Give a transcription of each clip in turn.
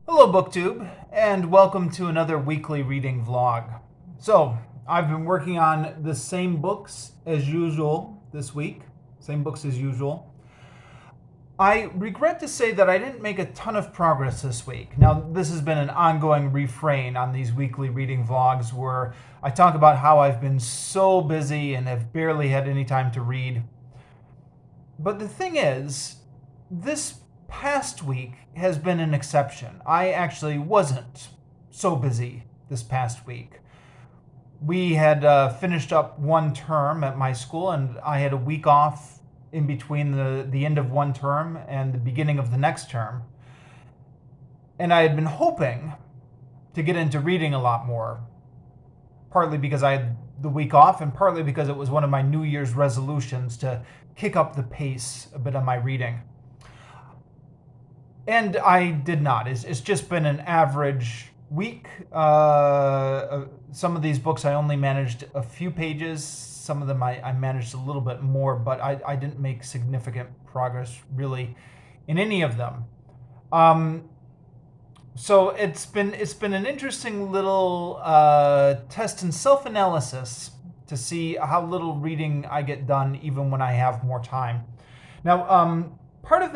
Hello, BookTube, and welcome to another weekly reading vlog. So, I've been working on the same books as usual this week. Same books as usual. I regret to say that I didn't make a ton of progress this week. Now, this has been an ongoing refrain on these weekly reading vlogs where I talk about how I've been so busy and have barely had any time to read. But the thing is, this past week has been an exception. I actually wasn't so busy this past week. We had finished up one term at my school, and I had a week off in between the end of one term and the beginning of the next term. And I had been hoping to get into reading a lot more, partly because I had the week off and partly because it was one of my New Year's resolutions to kick up the pace a bit on my reading. And I did not. It's just been an average week. Some of these books I only managed a few pages. Some of them I managed a little bit more, but I didn't make significant progress really in any of them. So it's been an interesting little test in self-analysis to see how little reading I get done even when I have more time. Now, part of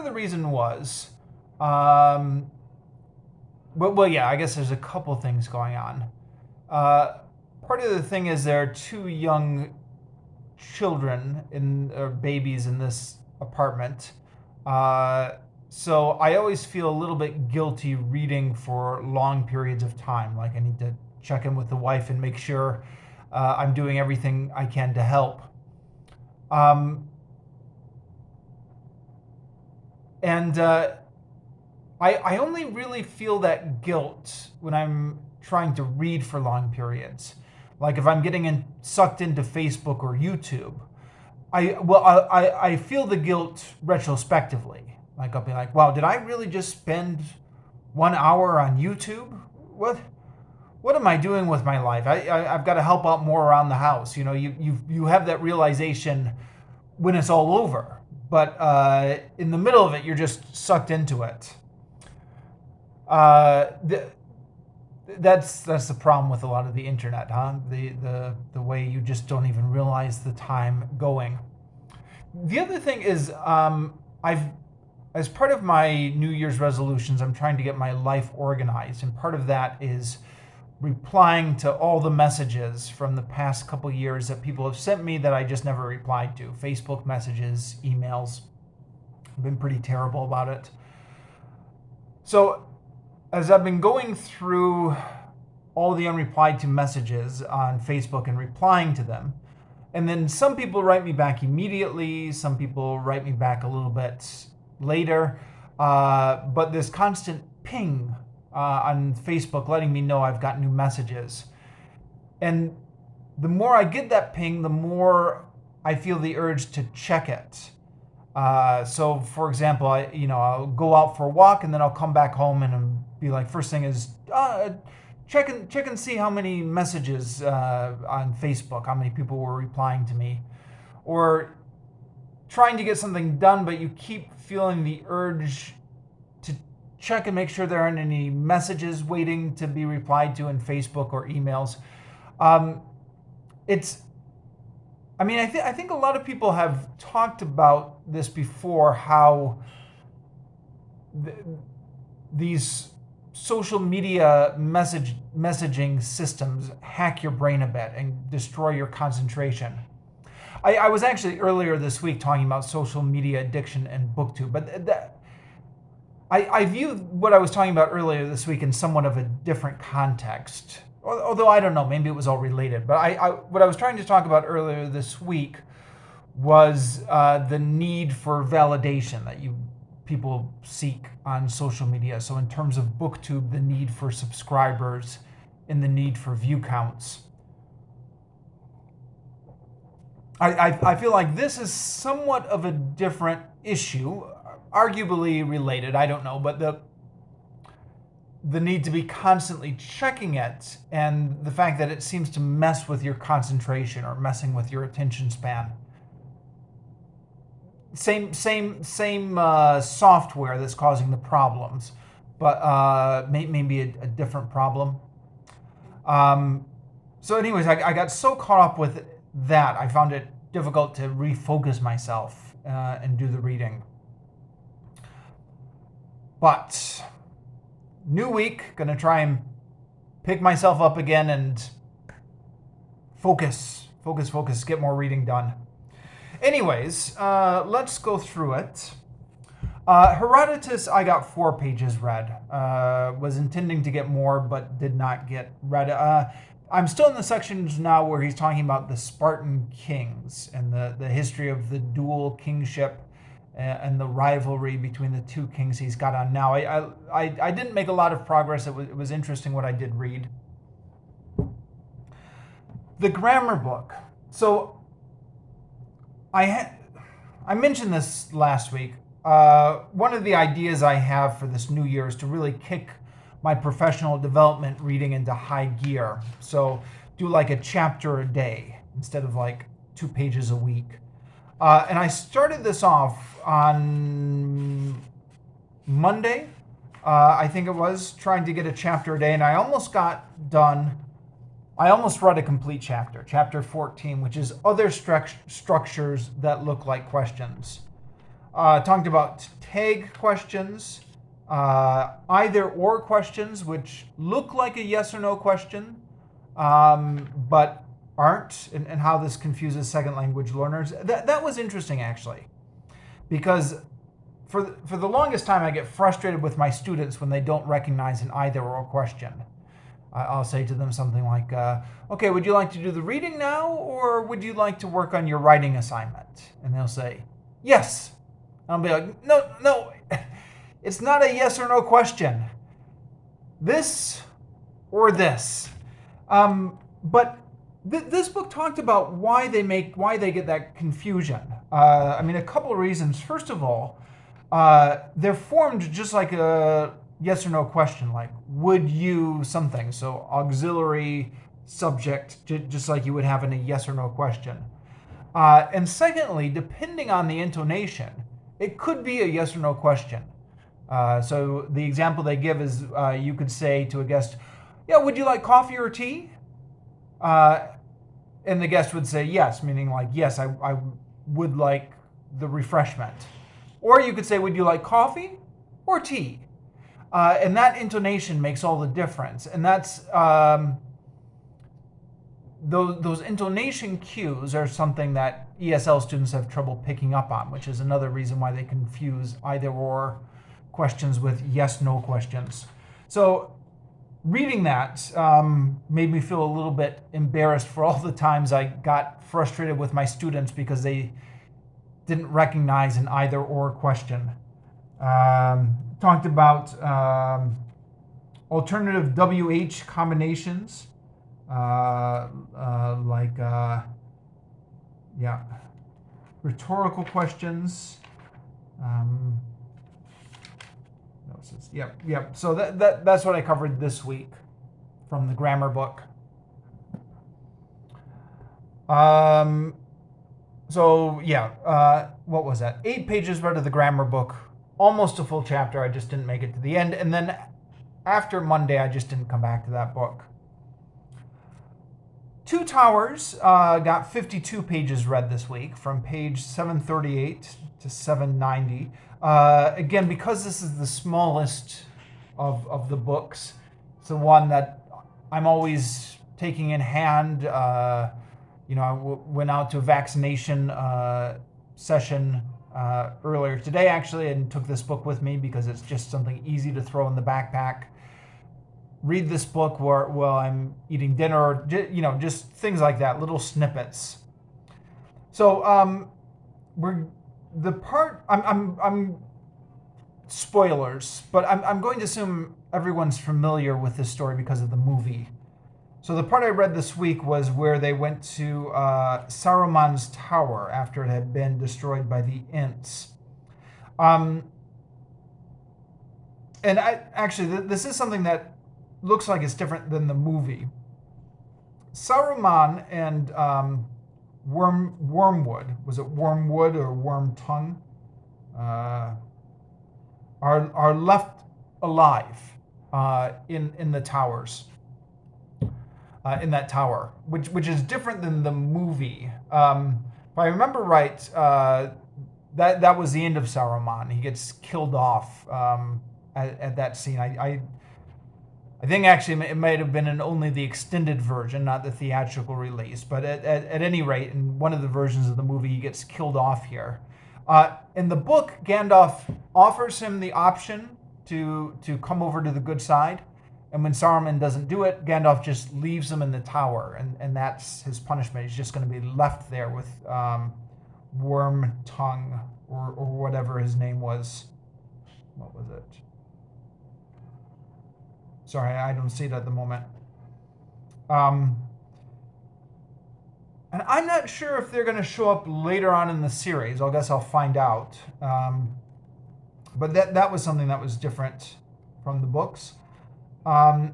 the reason was, I guess there's a couple things going on. Part of the thing is there are two young children or babies in this apartment. So I always feel a little bit guilty reading for long periods of time. Like I need to check in with the wife and make sure I'm doing everything I can to help. I only really feel that guilt when I'm trying to read for long periods. Like if I'm getting sucked into Facebook or YouTube, I feel the guilt retrospectively. Like I'll be like, wow, did I really just spend 1 hour on YouTube? What am I doing with my life? I've got to help out more around the house. You know, you have that realization when it's all over. But in the middle of it, you're just sucked into it. That's the problem with a lot of the internet, huh? The way you just don't even realize the time going. The other thing is, as part of my New Year's resolutions, I'm trying to get my life organized, and part of that is replying to all the messages from the past couple years that people have sent me that I just never replied to. Facebook messages, emails. I've been pretty terrible about it. So as I've been going through all the unreplied to messages on Facebook and replying to them, and then some people write me back immediately, some people write me back a little bit later, but this constant ping on Facebook letting me know I've got new messages. And the more I get that ping, the more I feel the urge to check it. So for example, I'll go out for a walk and then I'll come back home and be like, first thing is check and see how many messages on Facebook, how many people were replying to me, or trying to get something done, but you keep feeling the urge to check and make sure there aren't any messages waiting to be replied to in Facebook or emails. I think a lot of people have talked about this before, how these social media messaging systems hack your brain a bit and destroy your concentration. I was actually earlier this week talking about social media addiction and BookTube, but I view what I was talking about earlier this week in somewhat of a different context. Although I don't know, maybe it was all related. But what I was trying to talk about earlier this week was the need for validation that people seek on social media. So in terms of BookTube, the need for subscribers and the need for view counts. I feel like this is somewhat of a different issue, arguably related, I don't know, but the need to be constantly checking it and the fact that it seems to mess with your concentration or messing with your attention span. Same software that's causing the problems. but maybe a different problem. So anyways, I got so caught up with that, I found it difficult to refocus myself and do the reading. But new week, gonna try and pick myself up again and focus, get more reading done. Anyways, let's go through it. Herodotus, I got 4 pages read. Was intending to get more, but did not get read. I'm still in the sections now where he's talking about the Spartan kings and the history of the dual kingship and the rivalry between the 2 kings he's got on now. I didn't make a lot of progress. It was interesting what I did read. The grammar book. So I mentioned this last week. One of the ideas I have for this new year is to really kick my professional development reading into high gear. So do like a chapter a day instead of like 2 pages a week. And I started this off on Monday, I think it was, trying to get a chapter a day, and I almost got done. I almost read a complete chapter, chapter 14, which is other structures that look like questions. Talked about tag questions, either or questions, which look like a yes or no question, but aren't, and how this confuses second language learners. That was interesting, actually, because for the longest time I get frustrated with my students when they don't recognize an either or question. I'll say to them something like, okay, would you like to do the reading now, or would you like to work on your writing assignment? And they'll say, yes. I'll be like, no, it's not a yes or no question. This or this. But this book talked about why they get that confusion. A couple of reasons. First of all, they're formed just like a yes or no question, like would you something. So auxiliary subject, just like you would have in a yes or no question. And secondly, depending on the intonation, it could be a yes or no question. So the example they give is you could say to a guest, yeah, would you like coffee or tea? And the guest would say yes, meaning like, yes, I would like the refreshment. Or you could say, would you like coffee or tea? And that intonation makes all the difference. And that's those intonation cues are something that ESL students have trouble picking up on, which is another reason why they confuse either or questions with yes/no questions. So reading that made me feel a little bit embarrassed for all the times I got frustrated with my students because they didn't recognize an either or question. Talked about alternative WH combinations, rhetorical questions. Yep. So that's what I covered this week from the grammar book. What was that? 8 pages read of the grammar book, almost a full chapter. I just didn't make it to the end. And then after Monday, I just didn't come back to that book. 2 Towers got 52 pages read this week, from page 738 to 790. Again, because this is the smallest of the books, it's the one that I'm always taking in hand. I went out to a vaccination session earlier today, actually, and took this book with me because it's just something easy to throw in the backpack. Read this book while I'm eating dinner, or just things like that, little snippets. So I'm spoilers, but I'm going to assume everyone's familiar with this story because of the movie. So the part I read this week was where they went to Saruman's tower after it had been destroyed by the Ents. This is something that looks like it's different than the movie. Saruman and Wormwood, was it Wormwood or Wormtongue, are left alive in the towers, in that tower, which is different than the movie. If I remember right, that was the end of Saruman. He gets killed off at that scene. I think actually it might have been in only the extended version, not the theatrical release. But at any rate, in one of the versions of the movie, he gets killed off here. In the book, Gandalf offers him the option to come over to the good side. And when Saruman doesn't do it, Gandalf just leaves him in the tower. And that's his punishment. He's just going to be left there with Worm Tongue or whatever his name was. What was it? Sorry, I don't see it at the moment. And I'm not sure if they're going to show up later on in the series. I guess I'll find out. But that was something that was different from the books. Another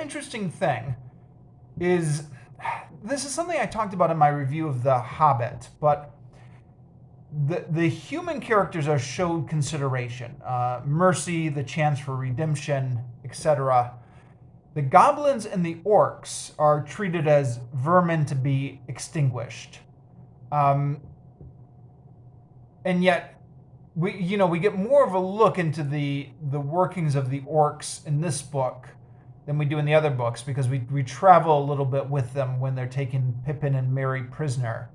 interesting thing is, this is something I talked about in my review of The Hobbit, but the human characters are showed consideration, mercy, the chance for redemption, etc. The goblins and the orcs are treated as vermin to be extinguished, and yet we get more of a look into the workings of the orcs in this book than we do in the other books, because we travel a little bit with them when they're taking Pippin and Merry prisoner,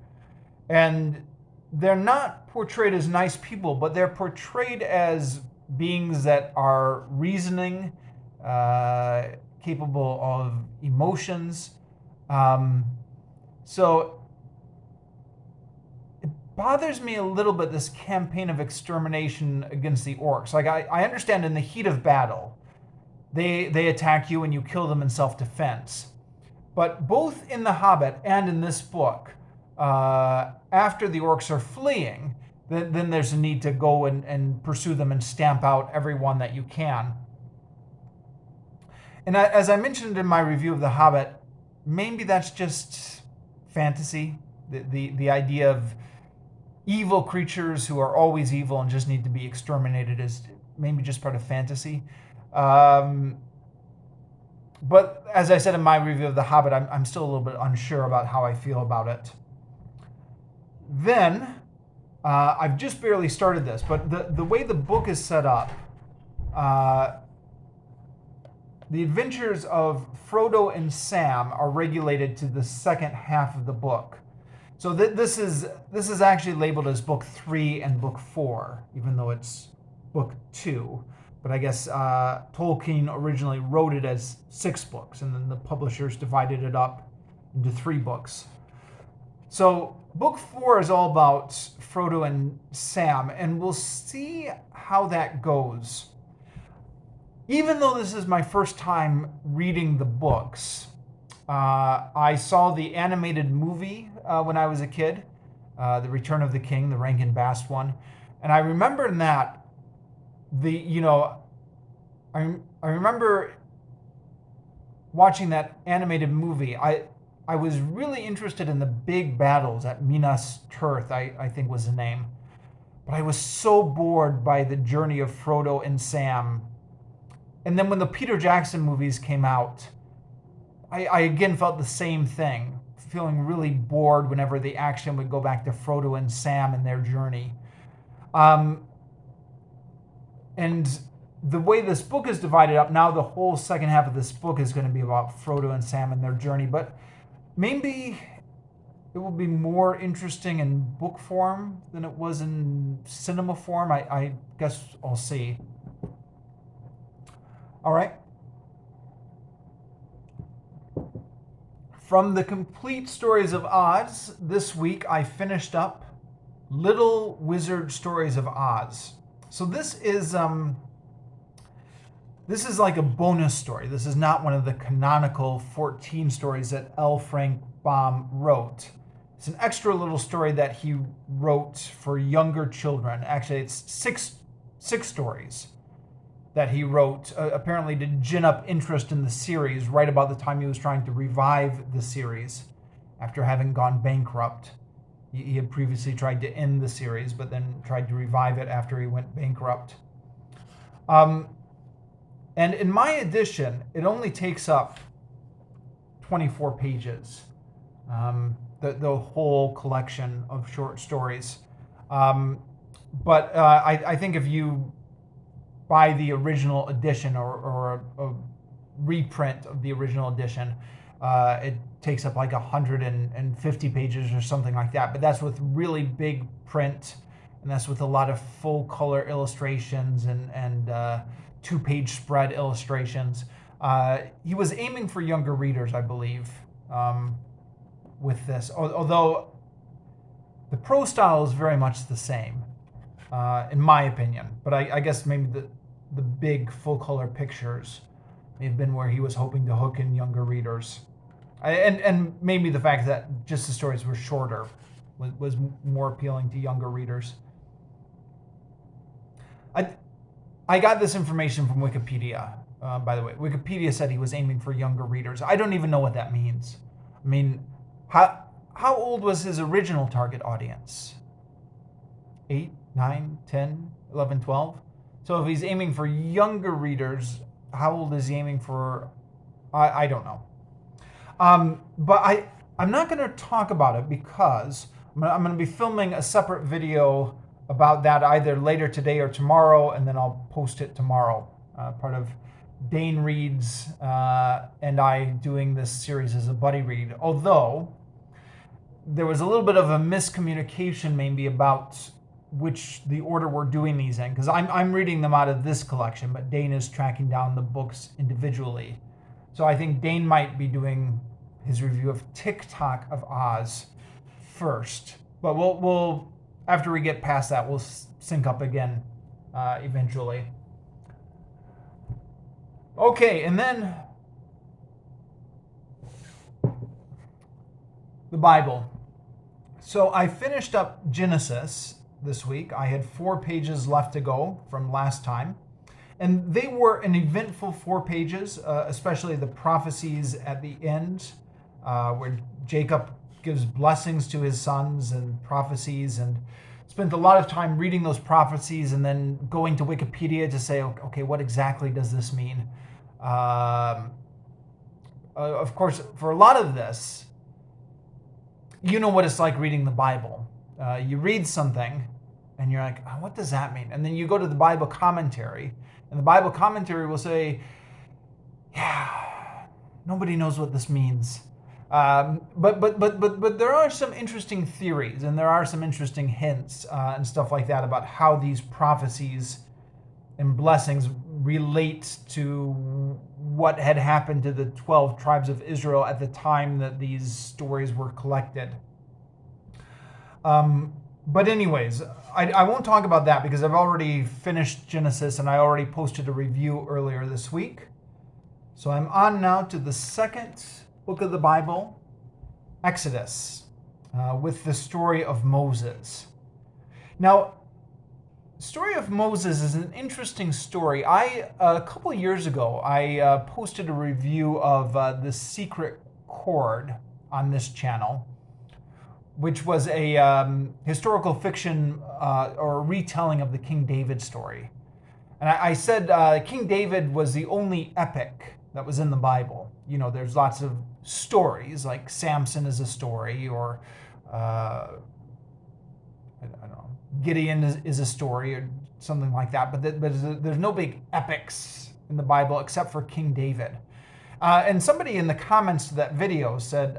and they're not portrayed as nice people, but they're portrayed as beings that are reasoning, capable of emotions. So it bothers me a little bit, this campaign of extermination against the orcs. Like, I understand in the heat of battle, they attack you and you kill them in self-defense. But both in The Hobbit and in this book, after the orcs are fleeing, then there's a need to go and pursue them and stamp out everyone that you can. And as I mentioned in my review of The Hobbit, maybe that's just fantasy. The idea of evil creatures who are always evil and just need to be exterminated is maybe just part of fantasy. But as I said in my review of The Hobbit, I'm still a little bit unsure about how I feel about it. Then, I've just barely started this, but the way the book is set up, the adventures of Frodo and Sam are regulated to the second half of the book. So this is actually labeled as book 3 and book 4, even though it's book 2. But I guess Tolkien originally wrote it as 6 books, and then the publishers divided it up into 3 books. So book 4 is all about Frodo and Sam, and we'll see how that goes. Even though this is my first time reading the books, I saw the animated movie when I was a kid, The Return of the King, the Rankin Bass one, and I remember in that, I remember watching that animated movie. I was really interested in the big battles at Minas Tirith, I think was the name. But I was so bored by the journey of Frodo and Sam. And then when the Peter Jackson movies came out, I again felt the same thing, feeling really bored whenever the action would go back to Frodo and Sam and their journey. And the way this book is divided up, now the whole second half of this book is going to be about Frodo and Sam and their journey, but maybe it will be more interesting in book form than it was in cinema form. I guess I'll see. All right. From the Complete Stories of Oz, this week I finished up Little Wizard Stories of Oz. So this is like a bonus story. This is not one of the canonical 14 stories that L. Frank Baum wrote. It's an extra little story that he wrote for younger children. Actually, it's six stories that he wrote, apparently to gin up interest in the series right about the time he was trying to revive the series after having gone bankrupt. He had previously tried to end the series, but then tried to revive it after he went bankrupt. And in my edition, it only takes up 24 pages, the whole collection of short stories. But I think if you buy the original edition or a reprint of the original edition, it takes up like 150 pages or something like that. But that's with really big print, and that's with a lot of full color illustrations and 2-page spread illustrations. He was aiming for younger readers, I believe, with this. Although the prose style is very much the same, in my opinion. But I guess maybe the big full color pictures may have been where he was hoping to hook in younger readers. And maybe the fact that just the stories were shorter was more appealing to younger readers. I got this information from Wikipedia, by the way. Wikipedia said he was aiming for younger readers. I don't even know what that means. I mean, how old was his original target audience? 8, 9, 10, 11, 12? So if he's aiming for younger readers, how old is he aiming for? I don't know. But I'm not going to talk about it because I'm going to be filming a separate video about that either later today or tomorrow, and then I'll post it tomorrow. Part of Dane reads and I doing this series as a buddy read. Although there was a little bit of a miscommunication maybe about the order we're doing these in, because I'm reading them out of this collection, but Dane is tracking down the books individually. So I think Dane might be doing his review of TikTok of Oz first, but we'll after we get past that, we'll sync up again eventually. Okay, and then the Bible. So I finished up Genesis this week. I had 4 pages left to go from last time. And they were an eventful 4 pages, especially the prophecies at the end, where Jacob gives blessings to his sons and prophecies, and spent a lot of time reading those prophecies and then going to Wikipedia to say, okay, what exactly does this mean? Of course, for a lot of this, you know what it's like reading the Bible. You read something and you're like, oh, what does that mean? And then you go to the Bible commentary, and the Bible commentary will say, yeah, nobody knows what this means. But there are some interesting theories, and there are some interesting hints and stuff like that about how these prophecies and blessings relate to what had happened to the 12 tribes of Israel at the time that these stories were collected. But anyways, I won't talk about that because I've already finished Genesis and I already posted a review earlier this week. So I'm on now to the second book of the Bible, Exodus, with the story of Moses. Now, the story of Moses is an interesting story. A couple of years ago, I posted a review of The Secret Chord on this channel, which was a historical fiction or retelling of the King David story. And I said King David was the only epic that was in the Bible. You know, there's lots of stories, like Samson is a story, or I don't know, Gideon is a story, or something like that. But there's no big epics in the Bible except for King David. And somebody in the comments to that video said,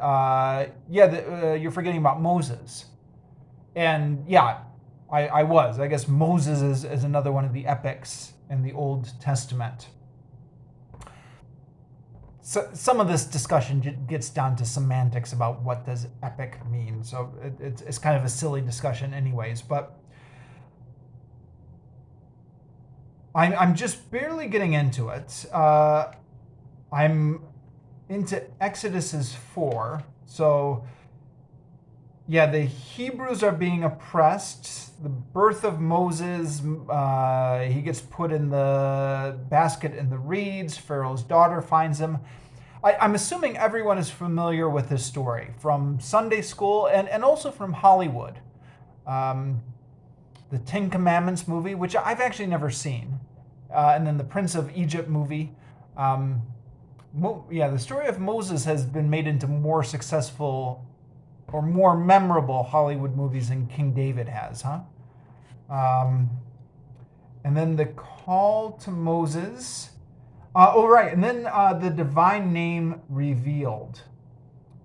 you're forgetting about Moses. And yeah, I was. I guess Moses is another one of the epics in the Old Testament. So some of this discussion gets down to semantics about what does epic mean. So it's kind of a silly discussion anyways. But I'm just barely getting into it. I'm into Exodus 4. So yeah, the Hebrews are being oppressed. The birth of Moses, he gets put in the basket in the reeds. Pharaoh's daughter finds him. I'm assuming everyone is familiar with this story from Sunday school and also from Hollywood. The Ten Commandments movie, which I've actually never seen, and then the Prince of Egypt movie. The story of Moses has been made into more successful or more memorable Hollywood movies than King David has, huh? And then the call to Moses. And then the divine name revealed.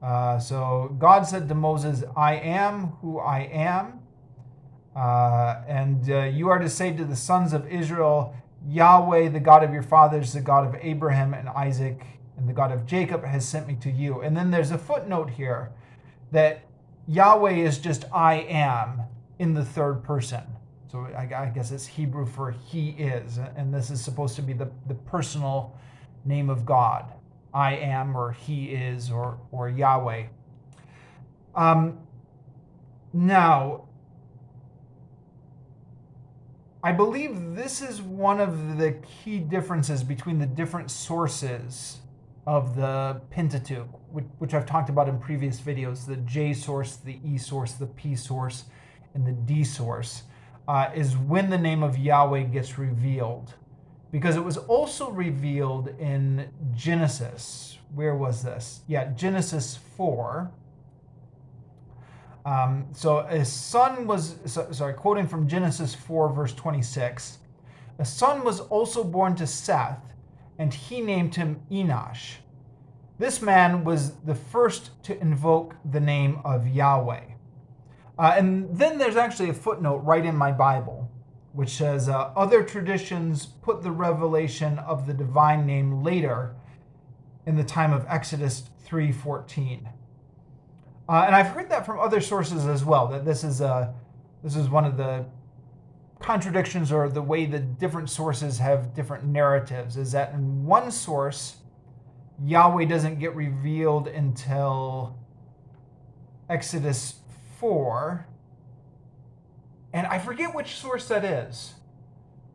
So God said to Moses, I am who I am. And you are to say to the sons of Israel, Yahweh, the God of your fathers, the God of Abraham and Isaac, and the God of Jacob has sent me to you. And then there's a footnote here that Yahweh is just I am in the third person. So I guess it's Hebrew for he is. And this is supposed to be the personal name of God. I am, or he is, or Yahweh. Now, I believe this is one of the key differences between the different sources of the Pentateuch, which I've talked about in previous videos, the J source, the E source, the P source, and the D source, is when the name of Yahweh gets revealed. Because it was also revealed in Genesis. Where was this? Yeah, Genesis 4. Quoting from Genesis 4, verse 26, a son was also born to Seth, and he named him Enosh. This man was the first to invoke the name of Yahweh. And then there's actually a footnote right in my Bible, which says, other traditions put the revelation of the divine name later in the time of Exodus 3:14. And I've heard that from other sources as well, that this is one of the contradictions, or the way the different sources have different narratives, is that in one source, Yahweh doesn't get revealed until Exodus 4. And I forget which source that is.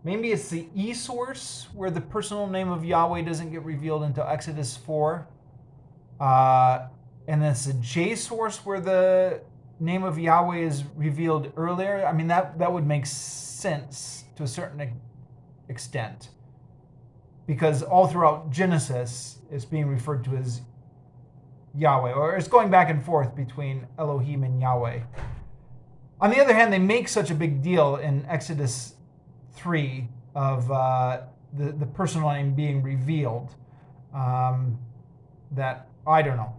Maybe it's the E source, where the personal name of Yahweh doesn't get revealed until Exodus 4. And then it's the J source, where the name of Yahweh is revealed earlier. I mean, that would make sense to a certain extent, because all throughout Genesis, it's being referred to as Yahweh, or it's going back and forth between Elohim and Yahweh. On the other hand, they make such a big deal in Exodus 3 of the personal name being revealed that I don't know.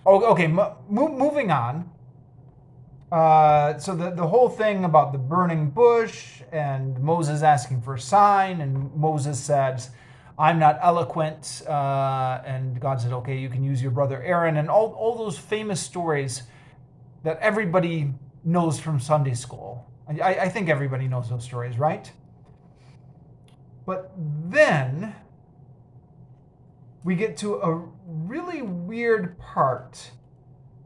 Okay, moving on. So the whole thing about the burning bush and Moses asking for a sign, and Moses says, I'm not eloquent, and God said, okay, you can use your brother Aaron, and all those famous stories that everybody knows from Sunday school. I think everybody knows those stories, right? But then we get to a really weird part,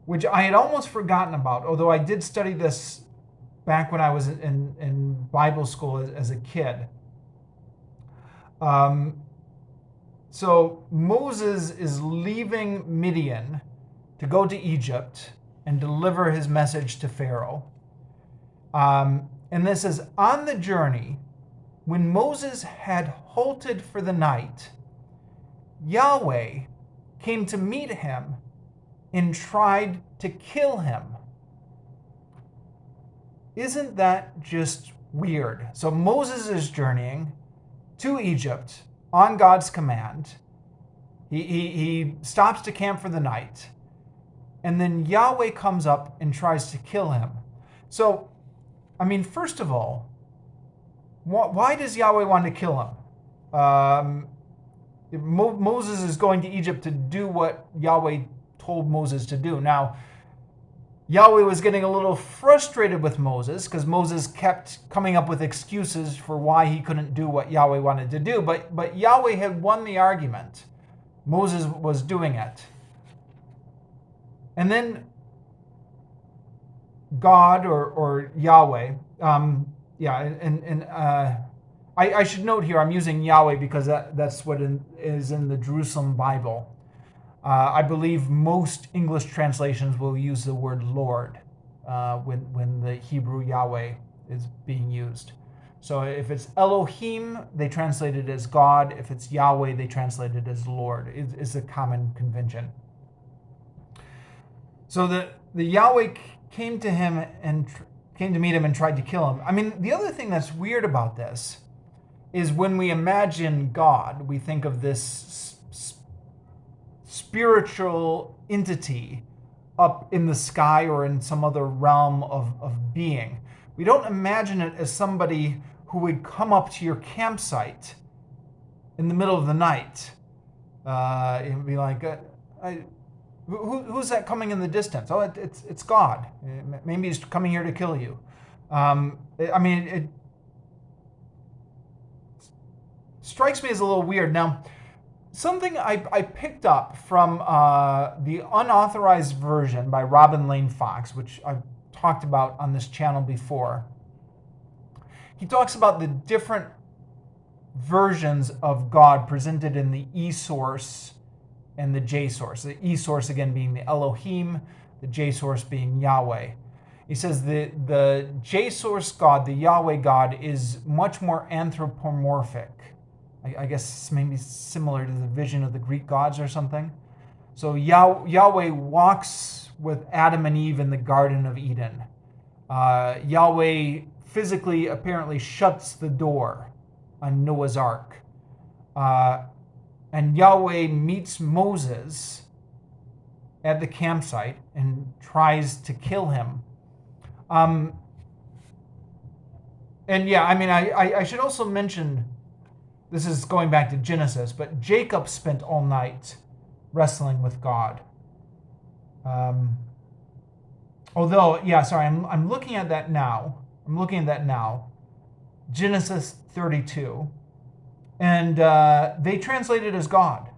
which I had almost forgotten about, although I did study this back when I was in Bible school as a kid. So Moses is leaving Midian to go to Egypt and deliver his message to Pharaoh. And this is on the journey, when Moses had halted for the night, Yahweh came to meet him and tried to kill him. Isn't that just weird? So Moses is journeying to Egypt on God's command. He stops to camp for the night. And then Yahweh comes up and tries to kill him. So, I mean, first of all, why does Yahweh want to kill him? Moses is going to Egypt to do what Yahweh told Moses to do. Now, Yahweh was getting a little frustrated with Moses because Moses kept coming up with excuses for why he couldn't do what Yahweh wanted to do. But Yahweh had won the argument. Moses was doing it. And then God or Yahweh, I should note here, I'm using Yahweh because that's what is in the Jerusalem Bible. I believe most English translations will use the word Lord when the Hebrew Yahweh is being used. So if it's Elohim, they translate it as God. If it's Yahweh, they translate it as Lord. It's a common convention. So the Yahweh came to him and came to meet him and tried to kill him. I mean, the other thing that's weird about this is when we imagine God, we think of this spiritual entity up in the sky or in some other realm of being. We don't imagine it as somebody who would come up to your campsite in the middle of the night. It would be like, who's that coming in the distance? Oh, it's God. Maybe he's coming here to kill you. It strikes me as a little weird. Now, something I picked up from the unauthorized version by Robin Lane Fox, which I've talked about on this channel before. He talks about the different versions of God presented in the E-source and the J-source. The E-source, again, being the Elohim, the J-source being Yahweh. He says the J-source God, the Yahweh God, is much more anthropomorphic. I guess maybe similar to the vision of the Greek gods or something. So Yahweh walks with Adam and Eve in the Garden of Eden. Yahweh physically apparently shuts the door on Noah's Ark. And Yahweh meets Moses at the campsite and tries to kill him. I should also mention, this is going back to Genesis, but Jacob spent all night wrestling with God. I'm looking at that now. Genesis 32. And they translate it as God.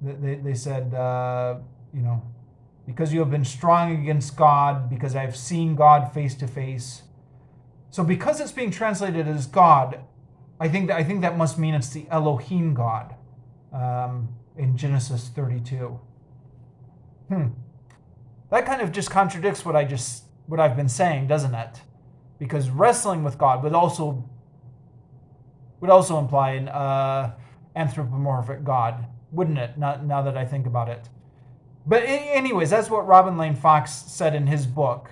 They said, because you have been strong against God, because I have seen God face to face. So because it's being translated as God, I think that must mean it's the Elohim God in Genesis 32. That kind of just contradicts what I've been saying, doesn't it? Because wrestling with God would also imply an anthropomorphic God, wouldn't it? Now that I think about it. But anyways, that's what Robin Lane Fox said in his book.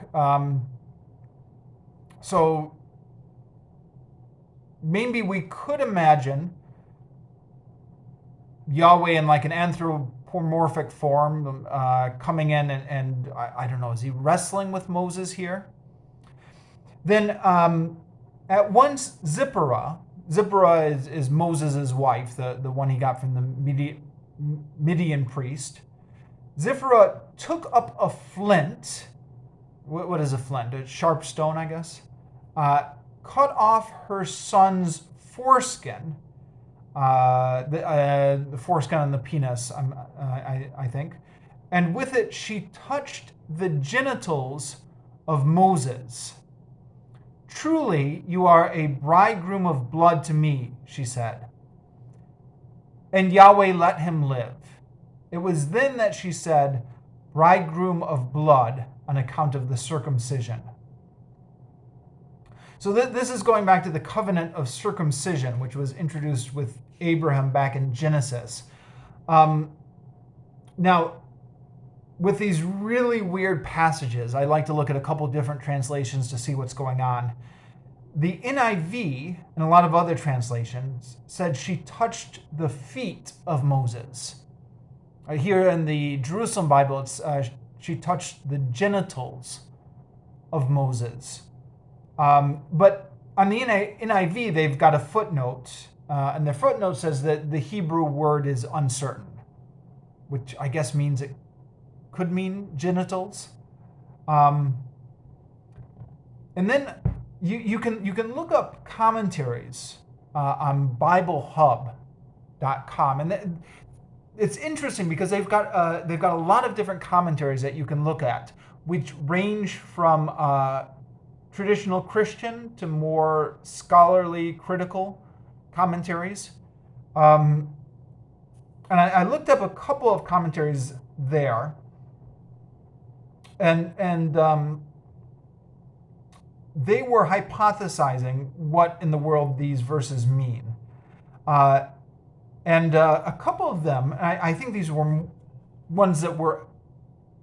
So maybe we could imagine Yahweh in like an anthropomorphic form coming in and I don't know, is he wrestling with Moses here? Then at once Zipporah is Moses' wife, the one he got from the Midian priest. Zipporah took up a flint. What is a flint? A sharp stone, I guess. Cut off her son's foreskin, the foreskin on the penis, I think. And with it, she touched the genitals of Moses. Truly, you are a bridegroom of blood to me, she said. And Yahweh let him live. It was then that she said, bridegroom of blood, on account of the circumcision. So this is going back to the covenant of circumcision, which was introduced with Abraham back in Genesis. Now, with these really weird passages, I like to look at a couple different translations to see what's going on. The NIV and a lot of other translations said she touched the feet of Moses. Here in the Jerusalem Bible, it's she touched the genitals of Moses. But on the NIV, they've got a footnote, and the footnote says that the Hebrew word is uncertain, which I guess means it could mean genitals. And then you can look up commentaries on BibleHub.com, and it's interesting because they've got a lot of different commentaries that you can look at, which range from traditional Christian to more scholarly, critical commentaries. And I looked up a couple of commentaries there, and they were hypothesizing what in the world these verses mean. And a couple of them, I think these were ones that were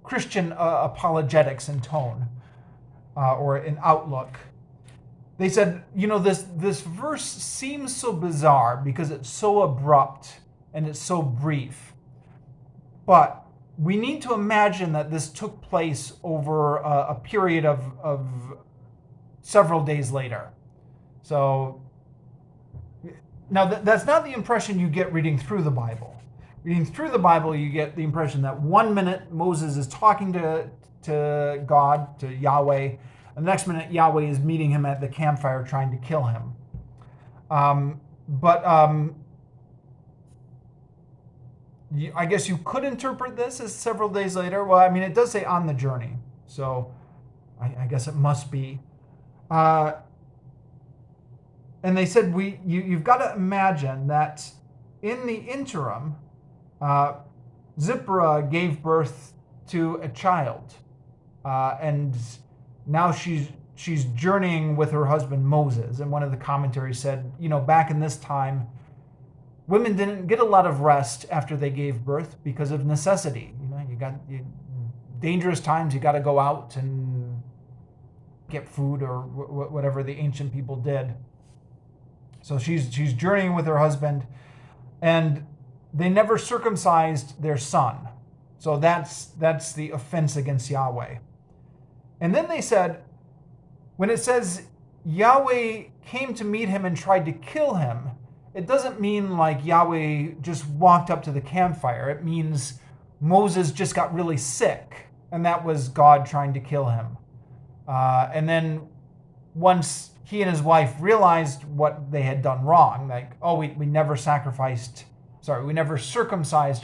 Christian apologetics in tone or in outlook. They said, this verse seems so bizarre because it's so abrupt and it's so brief. But we need to imagine that this took place over a period of several days later. So now that's not the impression you get reading through the Bible. Reading through the Bible, you get the impression that 1 minute Moses is talking to God, to Yahweh, and the next minute Yahweh is meeting him at the campfire trying to kill him. I guess you could interpret this as several days later. Well, I mean, it does say on the journey, so I guess it must be. And they said you've got to imagine that in the interim, Zipporah gave birth to a child, and now she's journeying with her husband Moses. And one of the commentaries said, back in this time, women didn't get a lot of rest after they gave birth because of necessity. You got dangerous times. You got to go out and get food or whatever the ancient people did. So she's journeying with her husband, and they never circumcised their son. So that's the offense against Yahweh. And then they said, when it says Yahweh came to meet him and tried to kill him, it doesn't mean like Yahweh just walked up to the campfire. It means Moses just got really sick, and that was God trying to kill him. And then once he and his wife realized what they had done wrong, like, we never circumcised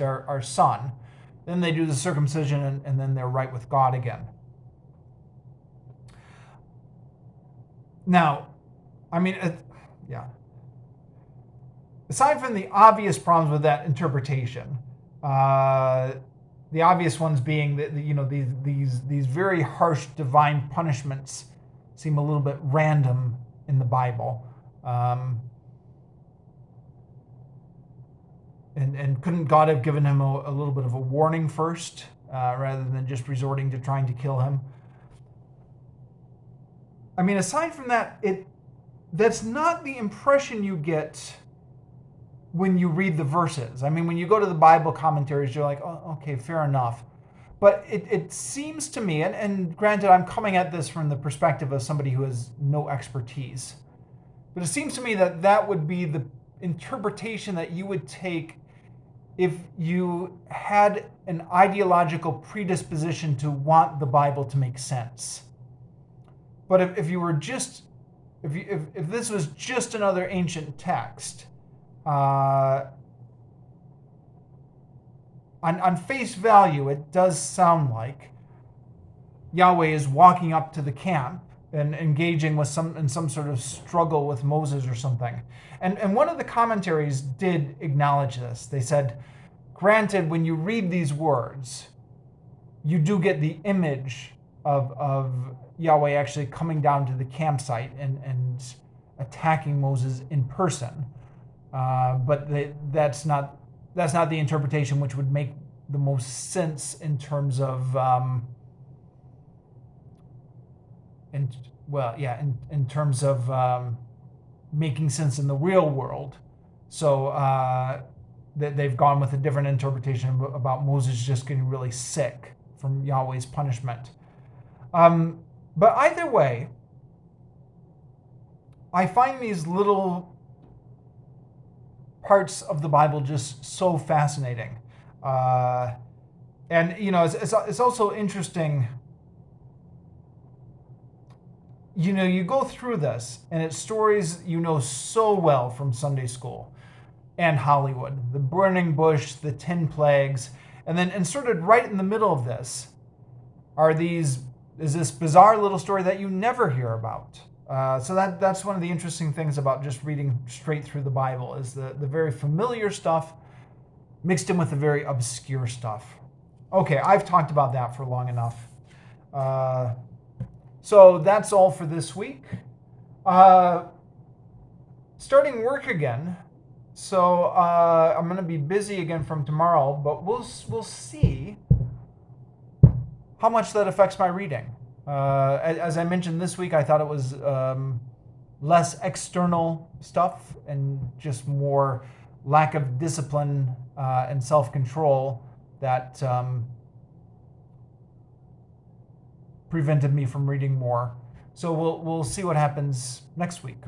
our son, then they do the circumcision, and then they're right with God again. Now, I mean, aside from the obvious problems with that interpretation, the obvious ones being that these very harsh divine punishments seem a little bit random in the Bible, and couldn't God have given him a little bit of a warning first, rather than just resorting to trying to kill him? I mean, aside from that, that's not the impression you get when you read the verses. I mean, when you go to the Bible commentaries, you're like, oh, okay, fair enough. But it seems to me, and granted, I'm coming at this from the perspective of somebody who has no expertise, but it seems to me that would be the interpretation that you would take if you had an ideological predisposition to want the Bible to make sense. But if you were just, if this was just another ancient text, on face value, it does sound like Yahweh is walking up to the camp and engaging with some sort of struggle with Moses or something. And one of the commentaries did acknowledge this. They said, granted, when you read these words, you do get the image of Yahweh actually coming down to the campsite and attacking Moses in person. But that's not the interpretation which would make the most sense in terms of in terms of making sense in the real world. So they've gone with a different interpretation about Moses just getting really sick from Yahweh's punishment. But either way, I find these little parts of the Bible just so fascinating. And, it's also interesting, you go through this, and it's stories so well from Sunday school and Hollywood. The burning bush, the 10 plagues, and then inserted right in the middle of this are these is this bizarre little story that you never hear about. So that's one of the interesting things about just reading straight through the Bible, is the very familiar stuff mixed in with the very obscure stuff. Okay, I've talked about that for long enough. So that's all for this week. Starting work again, so I'm going to be busy again from tomorrow, but we'll see how much that affects my reading. As I mentioned this week, I thought it was less external stuff and just more lack of discipline and self-control that prevented me from reading more. So we'll see what happens next week.